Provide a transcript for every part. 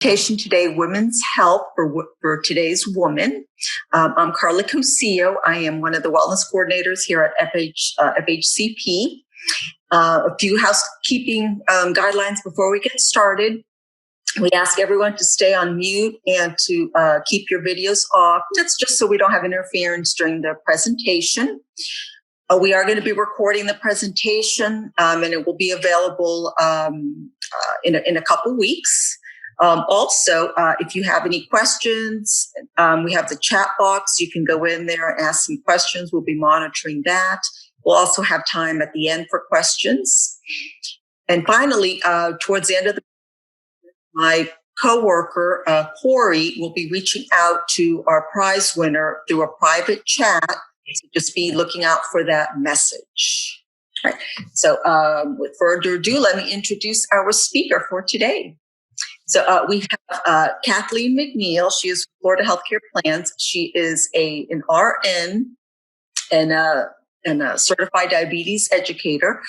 Today, Women's Health for Today's Woman. I'm Carla Cosillo. I am one of the wellness coordinators here at FHCP. A few housekeeping guidelines before we get started. We ask everyone to stay on mute and to keep your videos off. That's just so we don't have interference during the presentation. We are going to be recording the presentation, and it will be available in a couple weeks. Also, if you have any questions, we have the chat box. You can go in there and ask some questions. We'll be monitoring that. We'll also have time at the end for questions. And finally, towards the end of my coworker, Corey, will be reaching out to our prize winner through a private chat. So just be looking out for that message. All right. So with further ado, let me introduce our speaker for today. So we have Kathleen McNeil. She is Florida Healthcare Plans. She is an RN and a certified diabetes educator.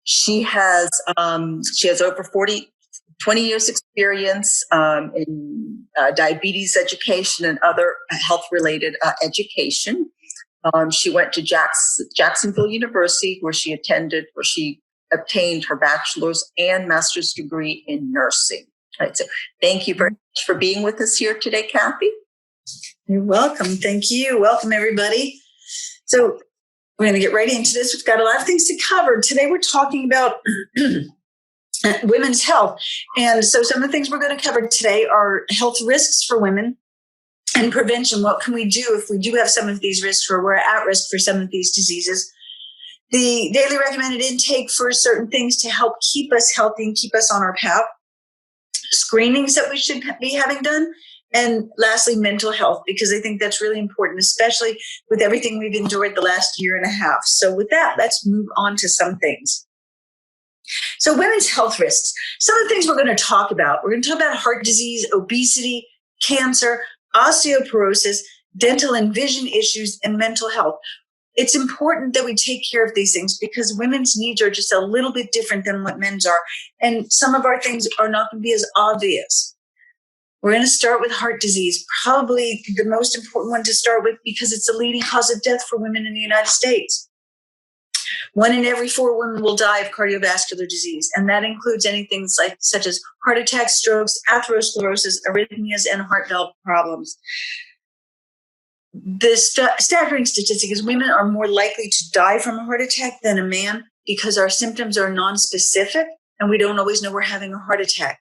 She has over 20 years experience in diabetes education and other health-related education. She went to Jacksonville University, where she obtained her bachelor's and master's degree in nursing. All right, so thank you very much for being with us here today, Kathy. You're welcome. Thank you. Welcome, everybody. So we're going to get right into this. We've got a lot of things to cover. Today we're talking about women's health. And so some of the things we're going to cover today are health risks for women and prevention. What can we do if we do have some of these risks or we're at risk for some of these diseases? The daily recommended intake for certain things to help keep us healthy and keep us on our path. Screenings that we should be having done. And lastly, mental health, because I think that's really important, especially with everything we've endured the last year and a half. So with that, let's move on to some things. So women's health risks. Some of the things we're going to talk about. We're going to talk about heart disease, obesity, cancer, osteoporosis, dental and vision issues, and mental health. It's important that we take care of these things because women's needs are just a little bit different than what men's are. And some of our things are not going to be as obvious. We're going to start with heart disease, probably the most important one to start with because it's the leading cause of death for women in the United States. 1 in every 4 women will die of cardiovascular disease, and that includes anything such as heart attacks, strokes, atherosclerosis, arrhythmias, and heart valve problems. The staggering statistic is women are more likely to die from a heart attack than a man because our symptoms are nonspecific and we don't always know we're having a heart attack.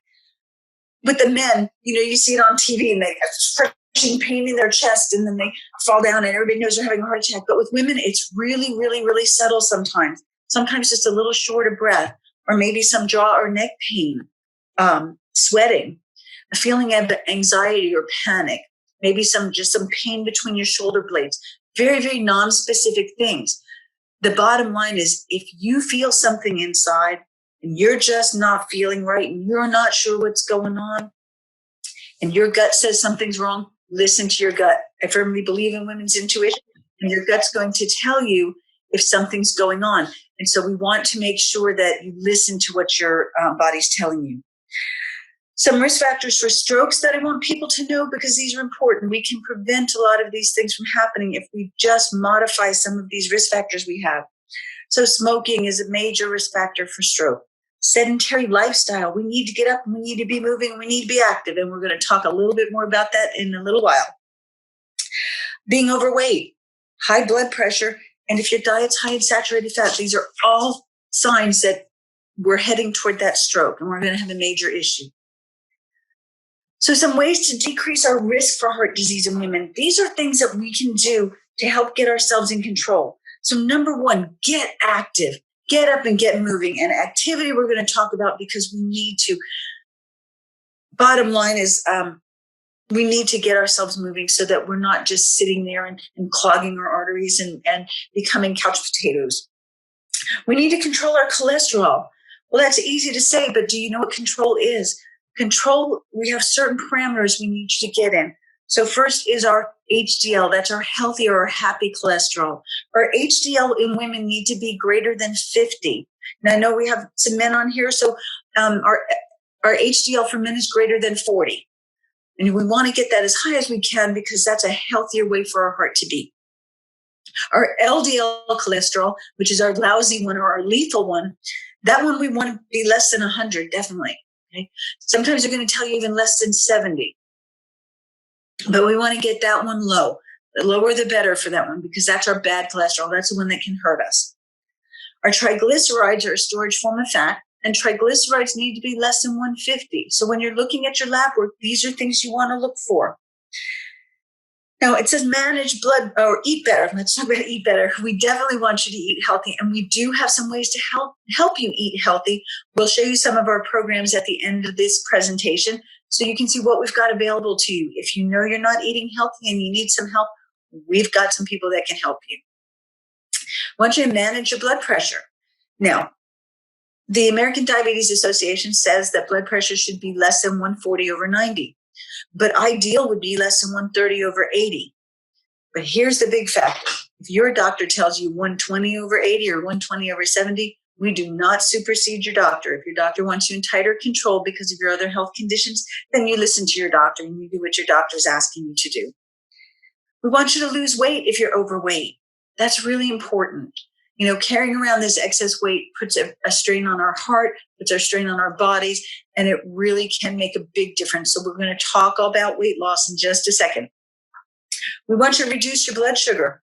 With the men, you see it on TV and they have crushing pain in their chest and then they fall down and everybody knows they're having a heart attack. But with women, it's really, really, really subtle sometimes. Sometimes just a little short of breath or maybe some jaw or neck pain, sweating, a feeling of anxiety or panic. Maybe some pain between your shoulder blades. Very, very non-specific things. The bottom line is if you feel something inside and you're just not feeling right and you're not sure what's going on and your gut says something's wrong, listen to your gut. I firmly believe in women's intuition and your gut's going to tell you if something's going on. And so we want to make sure that you listen to what your body's telling you. Some risk factors for strokes that I want people to know because these are important. We can prevent a lot of these things from happening if we just modify some of these risk factors we have. So smoking is a major risk factor for stroke. Sedentary lifestyle. We need to get up and we need to be moving and we need to be active. And we're going to talk a little bit more about that in a little while. Being overweight, high blood pressure, and if your diet's high in saturated fat, these are all signs that we're heading toward that stroke and we're going to have a major issue. So some ways to decrease our risk for heart disease in women. These are things that we can do to help get ourselves in control. So number 1, get active. Get up and get moving. And activity we're going to talk about because we need to. Bottom line is we need to get ourselves moving so that we're not just sitting there and clogging our arteries and becoming couch potatoes. We need to control our cholesterol. Well, that's easy to say, but do you know what control is? Control, we have certain parameters we need you to get in. So first is our HDL. That's our healthy or our happy cholesterol. Our HDL in women need to be greater than 50. Now, I know we have some men on here, so our Our HDL for men is greater than 40. And we want to get that as high as we can because that's a healthier way for our heart to beat. Our LDL cholesterol, which is our lousy one or our lethal one, that one we want to be less than 100, definitely. Okay? Sometimes they're going to tell you even less than 70. But we want to get that one low. The lower the better for that one because that's our bad cholesterol. That's the one that can hurt us. Our triglycerides are a storage form of fat, and triglycerides need to be less than 150. So when you're looking at your lab work, these are things you want to look for. Now, it says manage blood or eat better. Let's talk about eat better. We definitely want you to eat healthy, and we do have some ways to help you eat healthy. We'll show you some of our programs at the end of this presentation so you can see what we've got available to you. If you know you're not eating healthy and you need some help, we've got some people that can help you. I want you to manage your blood pressure. Now, the American Diabetes Association says that blood pressure should be less than 140/90, but ideal would be less than 130/80. But here's the big factor. If your doctor tells you 120/80 or 120/70, we do not supersede your doctor. If your doctor wants you in tighter control because of your other health conditions, then you listen to your doctor and you do what your doctor is asking you to do. We want you to lose weight if you're overweight. That's really important. You know, carrying around this excess weight puts a strain on our heart, puts a strain on our bodies, and it really can make a big difference. So we're going to talk about weight loss in just a second. We want you to reduce your blood sugar.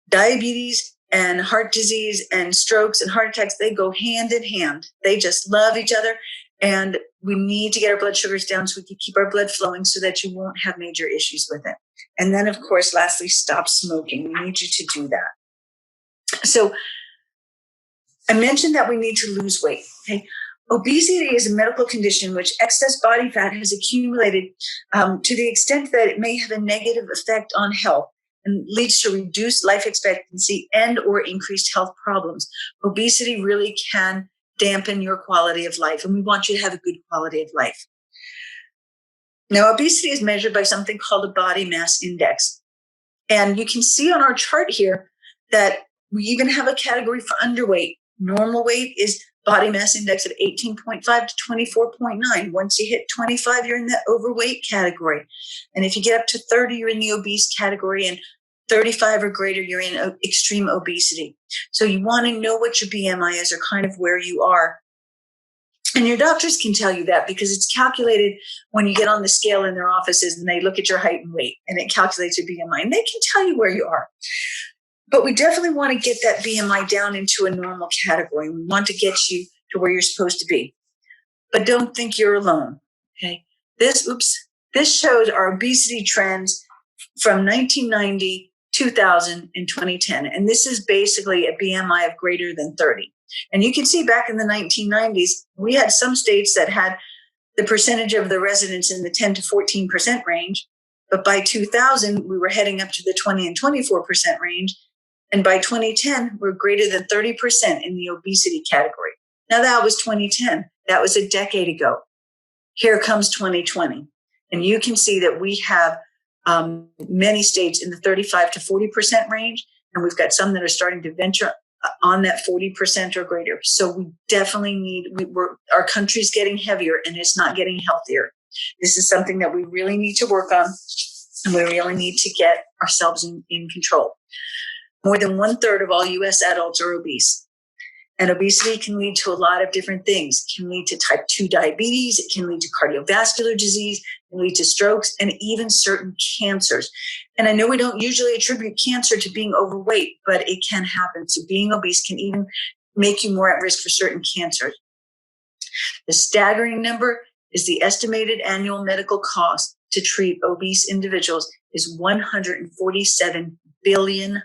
Diabetes and heart disease and strokes and heart attacks, they go hand in hand. They just love each other. And we need to get our blood sugars down so we can keep our blood flowing so that you won't have major issues with it. And then, of course, lastly, stop smoking. We need you to do that. So I mentioned that we need to lose weight. Okay. Obesity is a medical condition in which excess body fat has accumulated to the extent that it may have a negative effect on health and leads to reduced life expectancy and or increased health problems. Obesity really can dampen your quality of life, and we want you to have a good quality of life. Now, obesity is measured by something called a body mass index. And you can see on our chart here that we even have a category for underweight. Normal weight is body mass index of 18.5 to 24.9. Once you hit 25, you're in the overweight category. And if you get up to 30, you're in the obese category. And 35 or greater, you're in extreme obesity. So you want to know what your BMI is or kind of where you are. And your doctors can tell you that because it's calculated when you get on the scale in their offices and they look at your height and weight and it calculates your BMI and they can tell you where you are. But we definitely want to get that BMI down into a normal category. We want to get you to where you're supposed to be. But don't think you're alone. Okay. This shows our obesity trends from 1990, 2000, and 2010. And this is basically a BMI of greater than 30. And you can see back in the 1990s, we had some states that had the percentage of the residents in the 10 to 14% range. But by 2000, we were heading up to the 20 and 24% range. And by 2010, we're greater than 30% in the obesity category. Now that was 2010. That was a decade ago. Here comes 2020. And you can see that we have many states in the 35 to 40% range. And we've got some that are starting to venture on that 40% or greater. So we definitely our country's getting heavier and it's not getting healthier. This is something that we really need to work on and we really need to get ourselves in control. More than 1/3 of all U.S. adults are obese. And obesity can lead to a lot of different things. It can lead to type 2 diabetes. It can lead to cardiovascular disease. It can lead to strokes and even certain cancers. And I know we don't usually attribute cancer to being overweight, but it can happen. So being obese can even make you more at risk for certain cancers. The staggering number is the estimated annual medical cost to treat obese individuals is $147 billion.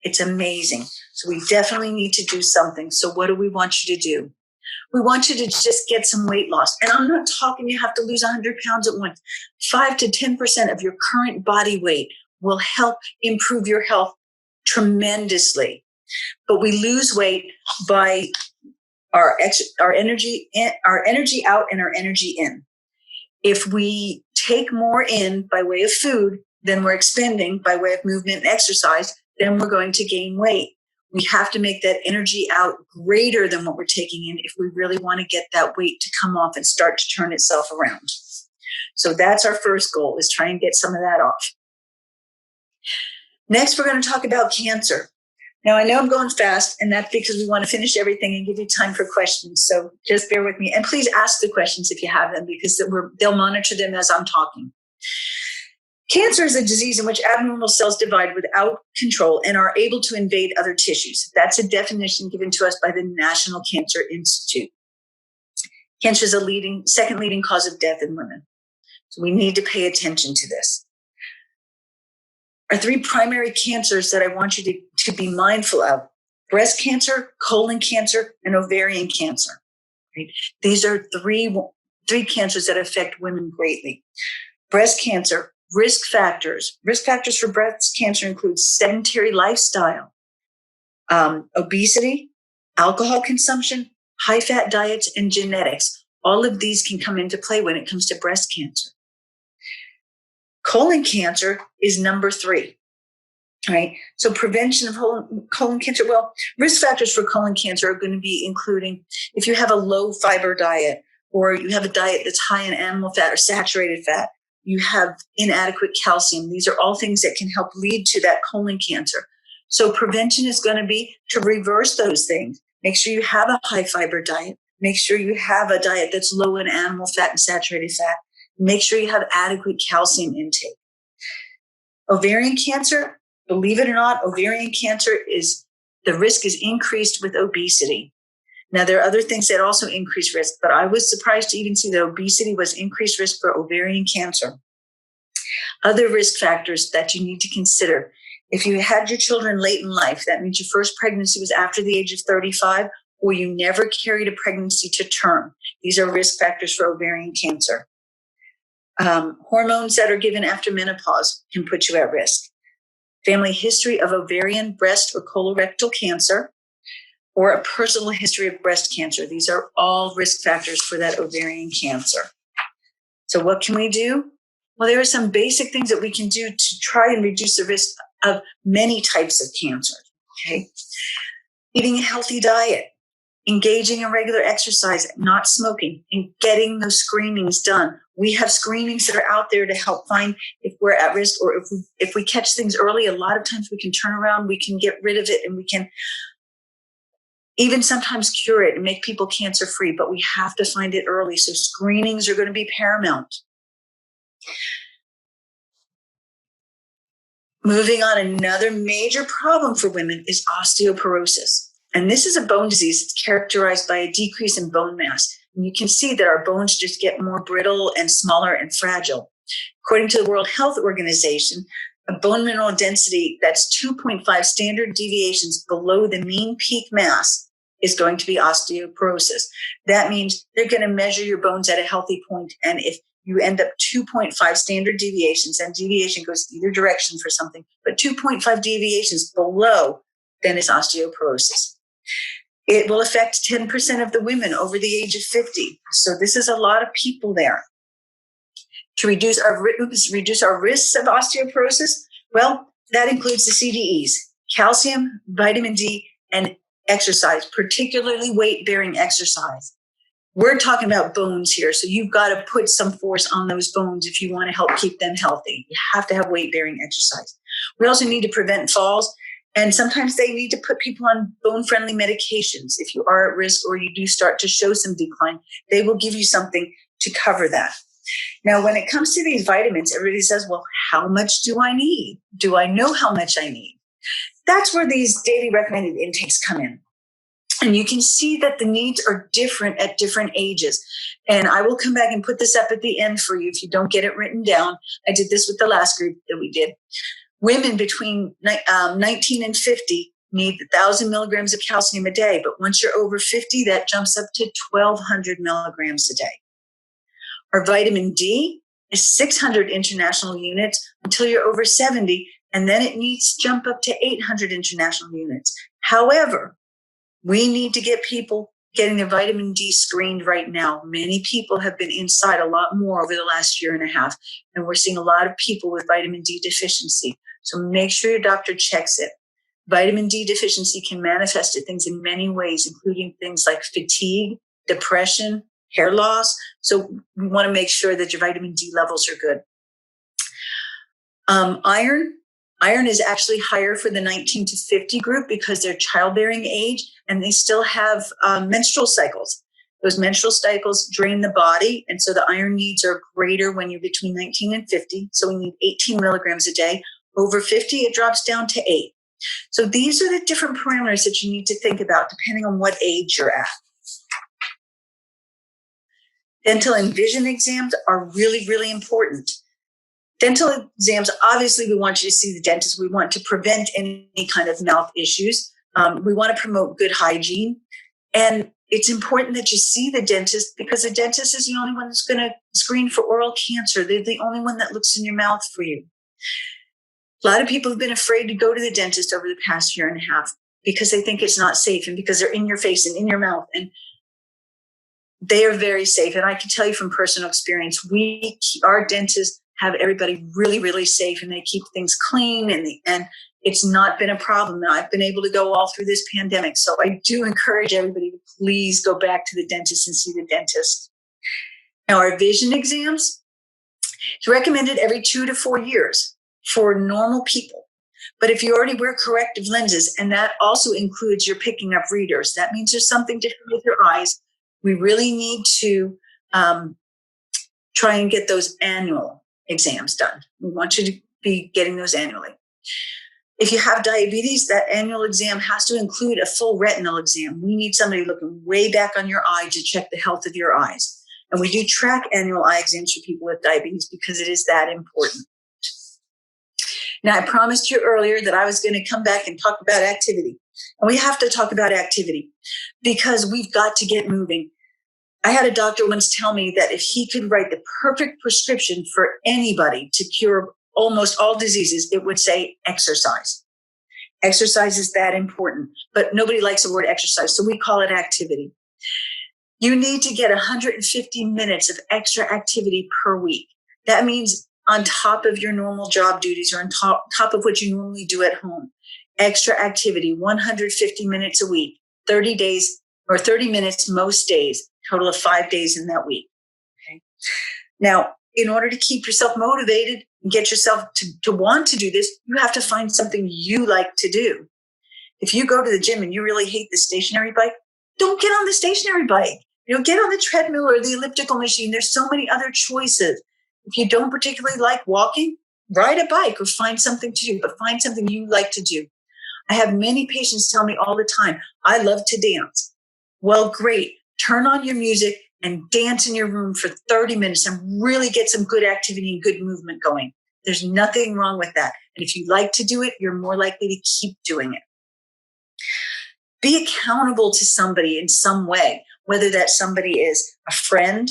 It's amazing. So we definitely need to do something. So what do we want you to do? We want you to just get some weight loss. And I'm not talking you have to lose 100 pounds at once. 5 to 10% of your current body weight will help improve your health tremendously. But we lose weight by our energy out and our energy in. If we take more in by way of food than we're expending by way of movement and exercise, then we're going to gain weight. We have to make that energy out greater than what we're taking in if we really want to get that weight to come off and start to turn itself around. So that's our first goal, is try and get some of that off. Next, we're going to talk about cancer. Now, I know I'm going fast, and that's because we want to finish everything and give you time for questions. So just bear with me. And please ask the questions if you have them, because they'll monitor them as I'm talking. Cancer is a disease in which abnormal cells divide without control and are able to invade other tissues. That's a definition given to us by the National Cancer Institute. Cancer is a second leading cause of death in women. So we need to pay attention to this. Our three primary cancers that I want you to be mindful of: breast cancer, colon cancer, and ovarian cancer. Right? These are three cancers that affect women greatly. Breast cancer, risk factors. Risk factors for breast cancer include sedentary lifestyle, obesity, alcohol consumption, high-fat diets, and genetics. All of these can come into play when it comes to breast cancer. Colon cancer is number 3, right? So prevention of colon cancer. Well, risk factors for colon cancer are going to be including if you have a low fiber diet, or you have a diet that's high in animal fat or saturated fat, you have inadequate calcium. These are all things that can help lead to that colon cancer. So prevention is going to be to reverse those things. Make sure you have a high fiber diet. Make sure you have a diet that's low in animal fat and saturated fat. Make sure you have adequate calcium intake. Ovarian cancer, believe it or not, ovarian cancer the risk is increased with obesity. Now, there are other things that also increase risk, but I was surprised to even see that obesity was increased risk for ovarian cancer. Other risk factors that you need to consider: if you had your children late in life, that means your first pregnancy was after the age of 35, or you never carried a pregnancy to term. These are risk factors for ovarian cancer. Hormones that are given after menopause can put you at risk. Family history of ovarian, breast, or colorectal cancer, or a personal history of breast cancer. These are all risk factors for that ovarian cancer. So what can we do? Well, there are some basic things that we can do to try and reduce the risk of many types of cancer. Okay, eating a healthy diet, engaging in regular exercise, not smoking, and getting those screenings done. We have screenings that are out there to help find if we're at risk, or if we catch things early. A lot of times we can turn around, we can get rid of it, and we can even sometimes cure it and make people cancer-free, but we have to find it early. So screenings are going to be paramount. Moving on, another major problem for women is osteoporosis. And this is a bone disease. It's characterized by a decrease in bone mass. And you can see that our bones just get more brittle and smaller and fragile. According to the World Health Organization, a bone mineral density that's 2.5 standard deviations below the mean peak mass is going to be osteoporosis. That means they're going to measure your bones at a healthy point, and if you end up 2.5 standard deviations, and deviation goes either direction for something, but 2.5 deviations below, then it's osteoporosis. It will affect 10% of the women over the age of 50. So this is a lot of people there. To reduce our risks of osteoporosis, well, that includes the CDEs: calcium, vitamin D, and exercise, particularly weight-bearing exercise. We're talking about bones here, so you've got to put some force on those bones if you want to help keep them healthy. You have to have weight-bearing exercise. We also need to prevent falls, and sometimes they need to put people on bone-friendly medications. If you are at risk or you do start to show some decline, they will give you something to cover that. Now, when it comes to these vitamins, everybody says, well, how much do I need? Do I know how much I need? That's where these daily recommended intakes come in. And you can see that the needs are different at different ages. And I will come back and put this up at the end for you if you don't get it written down. I did this with the last group that we did. Women between 19 and 50 need 1,000 milligrams of calcium a day. But once you're over 50, that jumps up to 1,200 milligrams a day. Our vitamin D is 600 international units until you're over 70, and then it needs to jump up to 800 international units. However, we need to get people getting their vitamin D screened right now. Many people have been inside a lot more over the last year and a half, and we're seeing a lot of people with vitamin D deficiency. So make sure your doctor checks it. Vitamin D deficiency can manifest things in many ways, including things like fatigue, depression, hair loss. So we want to make sure that your vitamin D levels are good. Iron is actually higher for the 19 to 50 group because they're childbearing age and they still have menstrual cycles. Those menstrual cycles drain the body. And so the iron needs are greater when you're between 19 and 50. So we need 18 milligrams a day. Over 50, it drops down to 8. So these are the different parameters that you need to think about depending on what age you're at. Dental and vision exams are really, really important. Dental exams, obviously, we want you to see the dentist. We want to prevent any kind of mouth issues. We want to promote good hygiene. And it's important that you see the dentist because the dentist is the only one that's going to screen for oral cancer. They're the only one that looks in your mouth for you. A lot of people have been afraid to go to the dentist over the past year and a half because they think it's not safe and because they're in your face and in your mouth. And they are very safe. And I can tell you from personal experience, our dentists have everybody really, really safe and they keep things clean and it's not been a problem. And I've been able to go all through this pandemic. So I do encourage everybody to please go back to the dentist and see the dentist. Now, our vision exams, it's recommended every 2 to 4 years for normal people. But if you already wear corrective lenses, and that also includes your picking up readers, that means there's something different with your eyes. We really need to try and get those annual exams done. We want you to be getting those annually. If you have diabetes, that annual exam has to include a full retinal exam. We need somebody looking way back on your eye to check the health of your eyes. And we do track annual eye exams for people with diabetes because it is that important. Now, I promised you earlier that I was going to come back and talk about activity. And we have to talk about activity because we've got to get moving. I had a doctor once tell me that if he could write the perfect prescription for anybody to cure almost all diseases, it would say exercise. Exercise is that important, but nobody likes the word exercise, so we call it activity. You need to get 150 minutes of extra activity per week. That means on top of your normal job duties or on top of what you normally do at home. Extra activity, 150 minutes a week, 30 days or 30 minutes most days, total of 5 days in that week. Okay. Now, in order to keep yourself motivated and get yourself to want to do this, you have to find something you like to do. If you go to the gym and you really hate the stationary bike, don't get on the stationary bike. Get on the treadmill or the elliptical machine. There's so many other choices. If you don't particularly like walking, ride a bike or find something to do, but find something you like to do. I have many patients tell me all the time, I love to dance. Well, great. Turn on your music and dance in your room for 30 minutes and really get some good activity and good movement going. There's nothing wrong with that. And if you like to do it, you're more likely to keep doing it. Be accountable to somebody in some way, whether that somebody is a friend,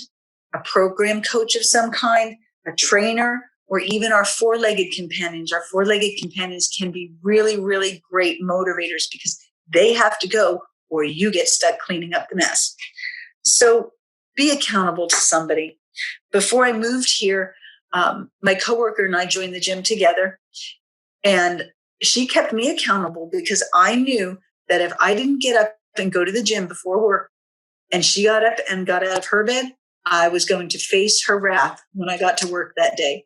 a program coach of some kind, a trainer, or even our four-legged companions. Our four-legged companions can be really, really great motivators because they have to go or you get stuck cleaning up the mess. So be accountable to somebody. Before I moved here, my coworker and I joined the gym together, and she kept me accountable because I knew that if I didn't get up and go to the gym before work and she got up and got out of her bed, I was going to face her wrath when I got to work that day.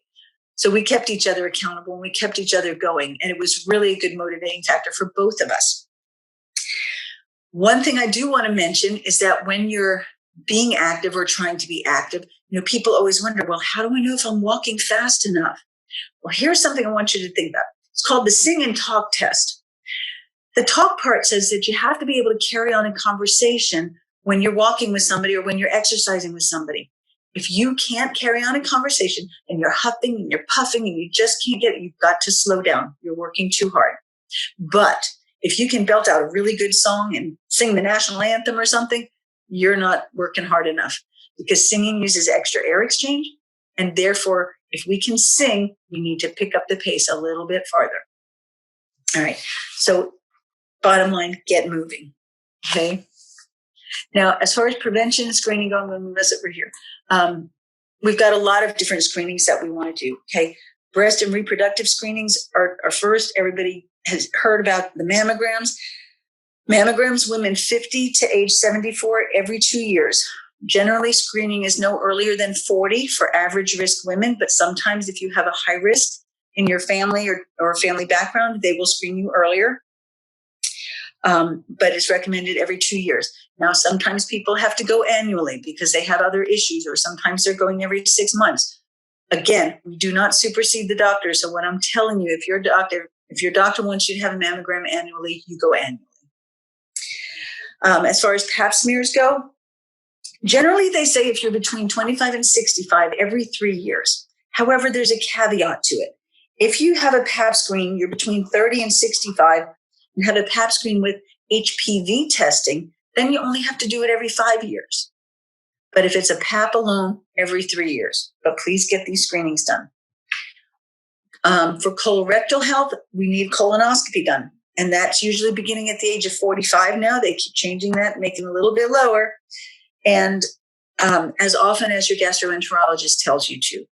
So we kept each other accountable and we kept each other going. And it was really a good motivating factor for both of us. One thing I do want to mention is that when you're being active or trying to be active, people always wonder, well, how do I know if I'm walking fast enough? Well, here's something I want you to think about. It's called the sing and talk test. The talk part says that you have to be able to carry on a conversation when you're walking with somebody or when you're exercising with somebody. If you can't carry on a conversation and you're huffing and you're puffing and you just can't get it, you've got to slow down. You're working too hard. But if you can belt out a really good song and sing the national anthem or something, you're not working hard enough because singing uses extra air exchange. And therefore, if we can sing, we need to pick up the pace a little bit farther. All right. So bottom line, get moving. Okay. Now, as far as prevention and screening go, I'm going to move us over here. We've got a lot of different screenings that we want to do. Okay. Breast and reproductive screenings are first. Everybody has heard about the mammograms. Mammograms, women 50 to age 74 every 2 years. Generally, screening is no earlier than 40 for average risk women, but sometimes if you have a high risk in your family or family background, they will screen you earlier. But it's recommended every 2 years. Now, sometimes people have to go annually because they have other issues, or sometimes they're going every 6 months. Again, we do not supersede the doctor. So what I'm telling you, if your doctor wants you to have a mammogram annually, you go annually. As far as pap smears go, generally they say if you're between 25 and 65, every 3 years. However, there's a caveat to it. If you have a pap screen, you're between 30 and 65, and have a pap screen with HPV testing, then you only have to do it every 5 years. But if it's a pap alone, every 3 years. But please get these screenings done. For colorectal health, we need colonoscopy done. And that's usually beginning at the age of 45 now. They keep changing that, making it a little bit lower. And as often as your gastroenterologist tells you to.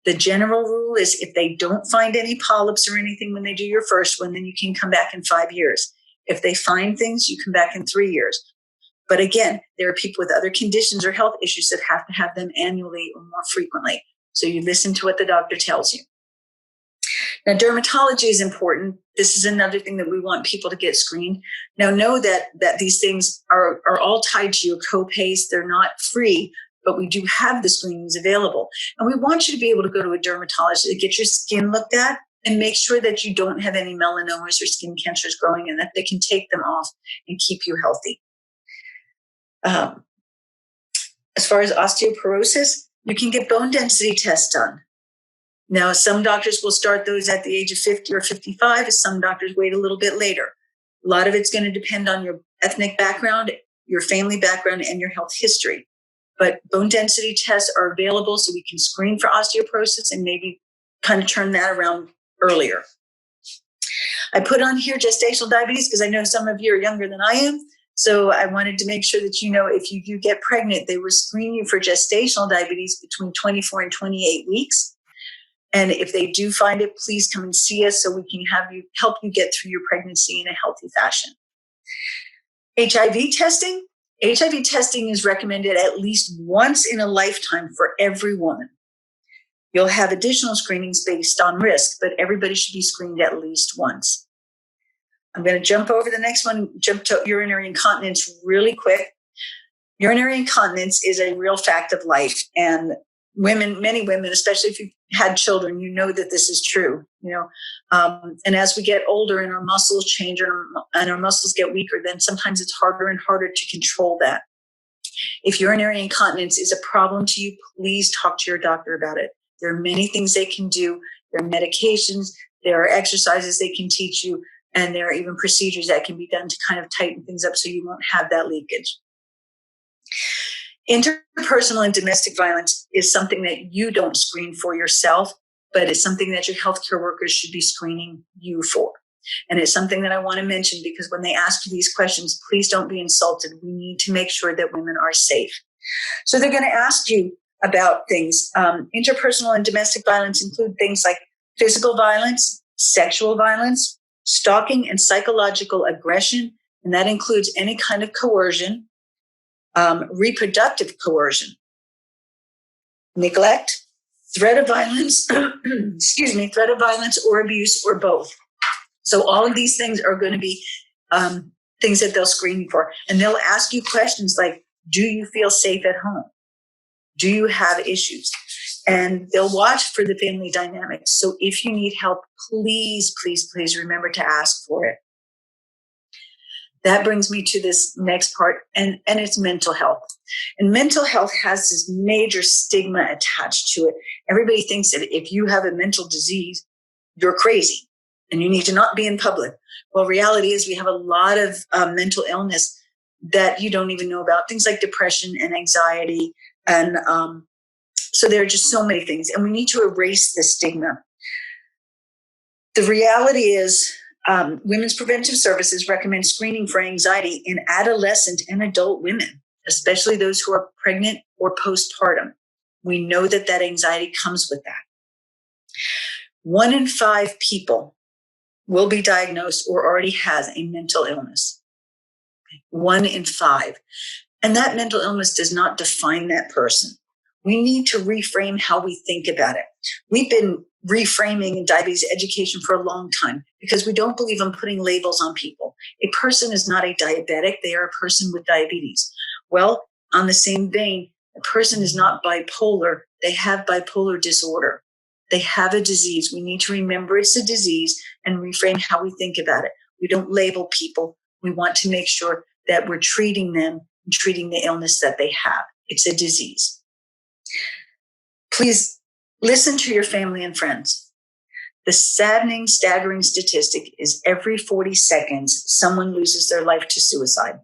The general rule is if they don't find any polyps or anything when they do your first one, then you can come back in 5 years. If they find things, you come back in 3 years. But again, there are people with other conditions or health issues that have to have them annually or more frequently. So you listen to what the doctor tells you. Now, dermatology is important. This is another thing that we want people to get screened. Now, know that these things are all tied to your copays. They're not free, but we do have the screenings available. And we want you to be able to go to a dermatologist to get your skin looked at and make sure that you don't have any melanomas or skin cancers growing and that they can take them off and keep you healthy. As far as osteoporosis, you can get bone density tests done. Now, some doctors will start those at the age of 50 or 55, and some doctors wait a little bit later. A lot of it's going to depend on your ethnic background, your family background, and your health history. But bone density tests are available so we can screen for osteoporosis and maybe kind of turn that around earlier. I put on here gestational diabetes because I know some of you are younger than I am. So I wanted to make sure that you know if you do get pregnant, they will screen you for gestational diabetes between 24 and 28 weeks. And if they do find it, please come and see us so we can help you get through your pregnancy in a healthy fashion. HIV testing. HIV testing is recommended at least once in a lifetime for every woman. You'll have additional screenings based on risk, but everybody should be screened at least once. I'm going to jump over the next one, jump to urinary incontinence really quick. Urinary incontinence is a real fact of life. And many women, especially if you've had children, you know that this is true, and as we get older and our muscles change and our muscles get weaker, then sometimes it's harder and harder to control that. If urinary incontinence is a problem to you, please talk to your doctor about it. There are many things they can do. There are medications, there are exercises they can teach you, and there are even procedures that can be done to kind of tighten things up so you won't have that leakage. Interpersonal and domestic violence is something that you don't screen for yourself, but it's something that your healthcare workers should be screening you for. And it's something that I want to mention because when they ask you these questions, please don't be insulted. We need to make sure that women are safe. So they're going to ask you about things. Interpersonal and domestic violence include things like physical violence, sexual violence, stalking, and psychological aggression. And that includes any kind of coercion. Reproductive coercion, neglect, threat of violence, threat of violence or abuse or both. So all of these things are going to be things that they'll screen you for. And they'll ask you questions like, do you feel safe at home? Do you have issues? And they'll watch for the family dynamics. So if you need help, please, please, please remember to ask for it. That brings me to this next part, and it's mental health. And mental health has this major stigma attached to it. Everybody thinks that if you have a mental disease, you're crazy and you need to not be in public. Well, reality is we have a lot of mental illness that you don't even know about, things like depression and anxiety. And so there are just so many things, and we need to erase the stigma. The reality is, Women's Preventive Services recommend screening for anxiety in adolescent and adult women, especially those who are pregnant or postpartum. We know that anxiety comes with that. 1 in 5 people will be diagnosed or already has a mental illness. 1 in 5. And that mental illness does not define that person. We need to reframe how we think about it. We've been reframing diabetes education for a long time because we don't believe in putting labels on people. A person is not a diabetic. They are a person with diabetes. Well, on the same vein, a person is not bipolar. They have bipolar disorder. They have a disease. We need to remember it's a disease and reframe how we think about it. We don't label people. We want to make sure that we're treating them and treating the illness that they have. It's a disease. Please listen to your family and friends. The saddening, staggering statistic is every 40 seconds, someone loses their life to suicide.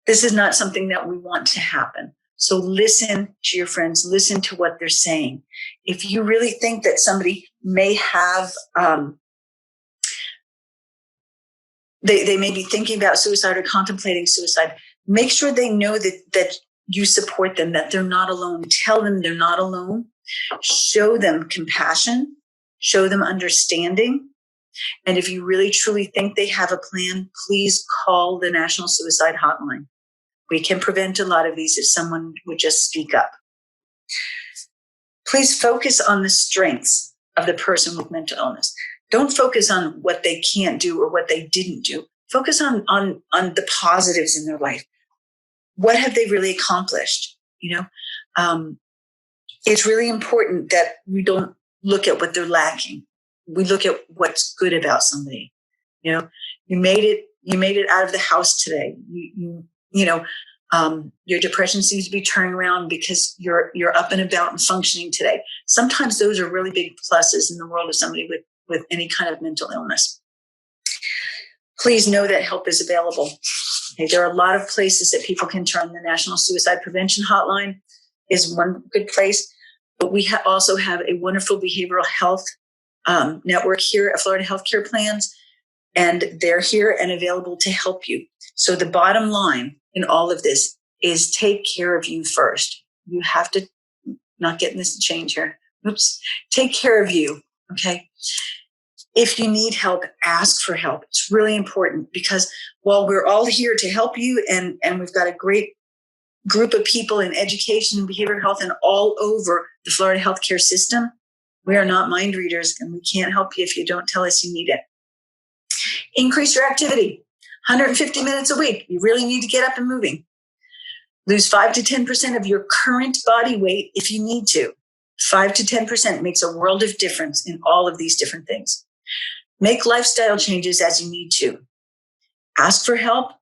This is not something that we want to happen. So listen to your friends, listen to what they're saying. If you really think that somebody may have, they may be thinking about suicide or contemplating suicide, make sure they know that you support them, that they're not alone. Tell them they're not alone. Show them compassion, show them understanding. And if you really truly think they have a plan, please call the National Suicide Hotline. We can prevent a lot of these if someone would just speak up. Please focus on the strengths of the person with mental illness. Don't focus on what they can't do or what they didn't do. Focus on the positives in their life. What have they really accomplished? It's really important that we don't look at what they're lacking. We look at what's good about somebody. You made it out of the house today. Your depression seems to be turning around because you're up and about and functioning today. Sometimes those are really big pluses in the world of somebody with any kind of mental illness. Please know that help is available. Okay, there are a lot of places that people can turn. The National Suicide Prevention Hotline is one good place, but we also have a wonderful behavioral health network here at Florida Healthcare Plans, and they're here and available to help you. So the bottom line in all of this is take care of you first. You have to, not getting this to change here. Take care of you, okay? If you need help, ask for help. It's really important because while we're all here to help you and we've got a great group of people in education and behavioral health and all over the Florida healthcare system, we are not mind readers and we can't help you if you don't tell us you need it. Increase your activity. 150 minutes a week. You really need to get up and moving. Lose 5 to 10% of your current body weight if you need to. 5 to 10% makes a world of difference in all of these different things. Make lifestyle changes as you need to. Ask for help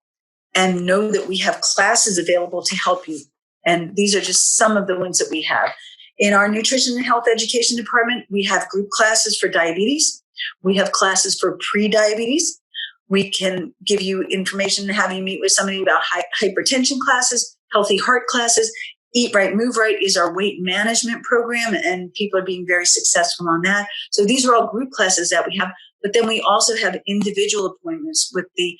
and know that we have classes available to help you. And these are just some of the ones that we have. In our nutrition and health education department, we have group classes for diabetes. We have classes for pre-diabetes. We can give you information and have you meet with somebody about hypertension classes, healthy heart classes. Eat Right, Move Right is our weight management program, and people are being very successful on that. So these are all group classes that we have. But then we also have individual appointments with the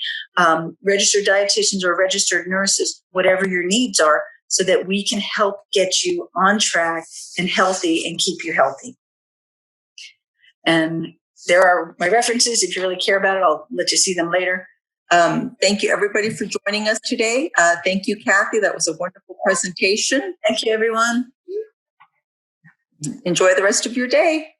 registered dietitians or registered nurses, whatever your needs are, so that we can help get you on track and healthy and keep you healthy. And there are my references. If you really care about it, I'll let you see them later. Thank you, everybody, for joining us today. Thank you, Kathy. That was a wonderful presentation. Thank you, everyone. Enjoy the rest of your day.